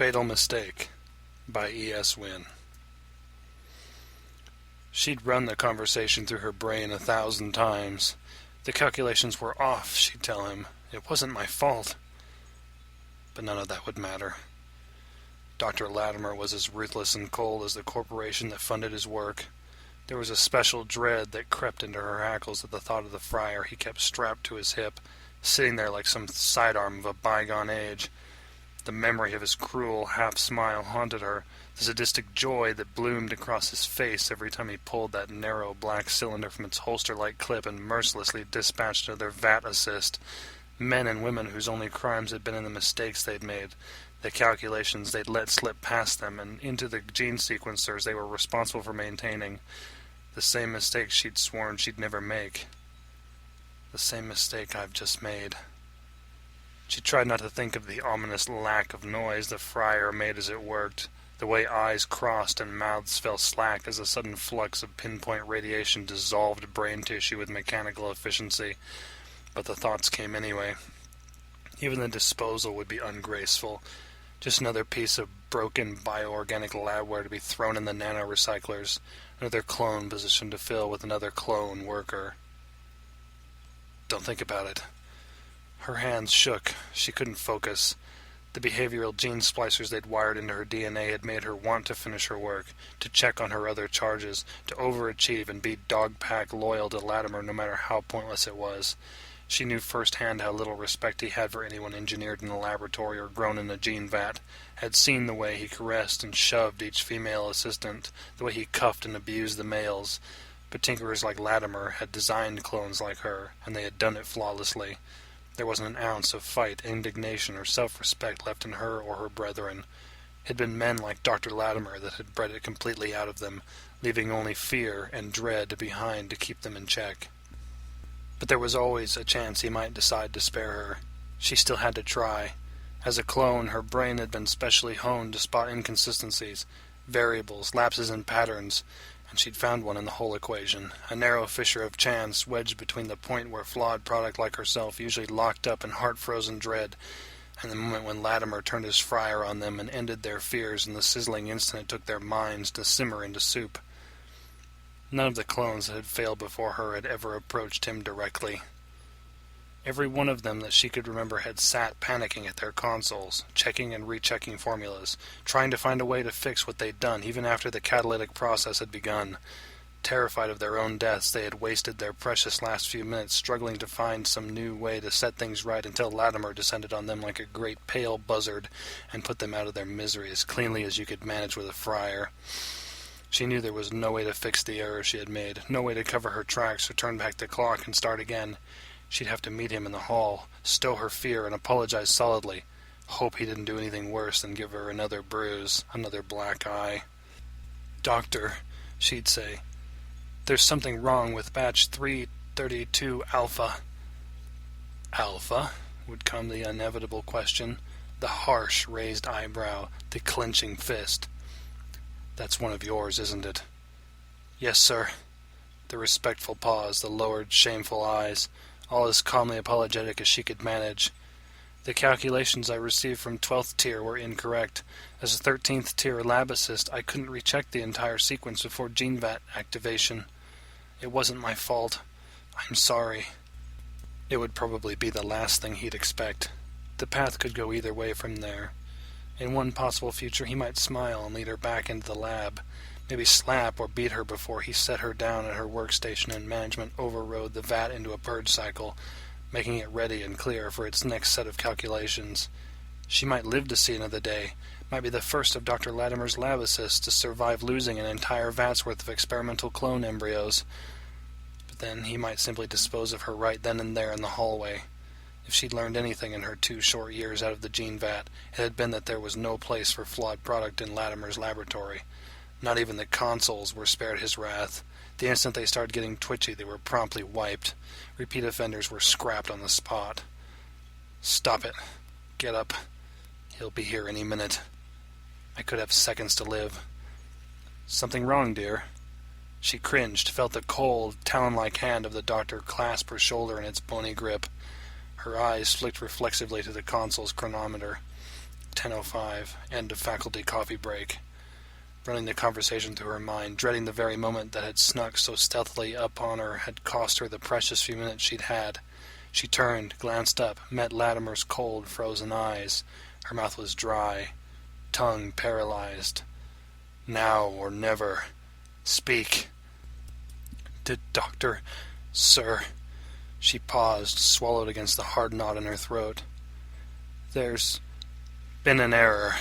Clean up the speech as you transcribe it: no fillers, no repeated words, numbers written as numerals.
Fatal Mistake by E.S. Wynne. She'd run the conversation through her brain 1,000 times. The calculations were off, she'd tell him. It wasn't my fault. But none of that would matter. Dr. Latimer was as ruthless and cold as the corporation that funded his work. There was a special dread that crept into her hackles at the thought of the friar he kept strapped to his hip, sitting there like some sidearm of a bygone age. The memory of his cruel half-smile haunted her, the sadistic joy that bloomed across his face every time he pulled that narrow black cylinder from its holster-like clip and mercilessly dispatched another VAT assist. Men and women whose only crimes had been in the mistakes they'd made, the calculations they'd let slip past them, and into the gene sequencers they were responsible for maintaining. The same mistakes she'd sworn she'd never make. The same mistake I've just made. She tried not to think of the ominous lack of noise the friar made as it worked, the way eyes crossed and mouths fell slack as a sudden flux of pinpoint radiation dissolved brain tissue with mechanical efficiency. But the thoughts came anyway. Even the disposal would be ungraceful. Just another piece of broken bioorganic labware to be thrown in the nanorecyclers, another clone position to fill with another clone worker. Don't think about it. Her hands shook. She couldn't focus. The behavioral gene splicers they'd wired into her DNA had made her want to finish her work, to check on her other charges, to overachieve and be dog-pack loyal to Latimer no matter how pointless it was. She knew firsthand how little respect he had for anyone engineered in a laboratory or grown in a gene vat, had seen the way he caressed and shoved each female assistant, the way he cuffed and abused the males. But tinkerers like Latimer had designed clones like her, and they had done it flawlessly. There wasn't an ounce of fight, indignation, or self-respect left in her or her brethren. It had been men like Dr. Latimer that had bred it completely out of them, leaving only fear and dread behind to keep them in check. But there was always a chance he might decide to spare her. She still had to try. As a clone, her brain had been specially honed to spot inconsistencies, variables, lapses in patterns, and she'd found one in the whole equation, a narrow fissure of chance wedged between the point where flawed product like herself usually locked up in heart-frozen dread, and the moment when Latimer turned his fryer on them and ended their fears in the sizzling instant it took their minds to simmer into soup. None of the clones that had failed before her had ever approached him directly. Every one of them that she could remember had sat panicking at their consoles, checking and rechecking formulas, trying to find a way to fix what they'd done even after the catalytic process had begun. Terrified of their own deaths, they had wasted their precious last few minutes struggling to find some new way to set things right until Latimer descended on them like a great pale buzzard and put them out of their misery as cleanly as you could manage with a fryer. She knew there was no way to fix the error she had made, no way to cover her tracks or turn back the clock and start again. She'd have to meet him in the hall, stow her fear, and apologize solidly. Hope he didn't do anything worse than give her another bruise, another black eye. "Doctor," she'd say, "there's something wrong with batch 332 Alpha." "Alpha?" would come the inevitable question, the harsh raised eyebrow, the clenching fist. "That's one of yours, isn't it?" "Yes, sir." The respectful pause, the lowered, shameful eyes, all as calmly apologetic as she could manage. "The calculations I received from 12th tier were incorrect. As a 13th tier lab assist, I couldn't recheck the entire sequence before GeneVat activation. It wasn't my fault. I'm sorry." It would probably be the last thing he'd expect. The path could go either way from there. In one possible future he might smile and lead her back into the lab, maybe slap or beat her before he set her down at her workstation and management overrode the vat into a purge cycle, making it ready and clear for its next set of calculations. She might live to see another day, might be the first of Dr. Latimer's lab assists to survive losing an entire vat's worth of experimental clone embryos. But then he might simply dispose of her right then and there in the hallway. If she'd learned anything in her 2 short years out of the gene vat, it had been that there was no place for flawed product in Latimer's laboratory. Not even the consoles were spared his wrath. The instant they started getting twitchy, they were promptly wiped. Repeat offenders were scrapped on the spot. "Stop it. Get up. He'll be here any minute. I could have seconds to live." "Something wrong, dear?" She cringed, felt the cold, talon-like hand of the doctor clasp her shoulder in its bony grip. Her eyes flicked reflexively to the console's chronometer. 10:05, end of faculty coffee break. Running the conversation through her mind, dreading the very moment that had snuck so stealthily up on her had cost her the precious few minutes she'd had. She turned, glanced up, met Latimer's cold, frozen eyes. Her mouth was dry, tongue paralyzed. Now or never. Speak. Doctor, sir. She paused, swallowed against the hard knot in her throat. There's been an error.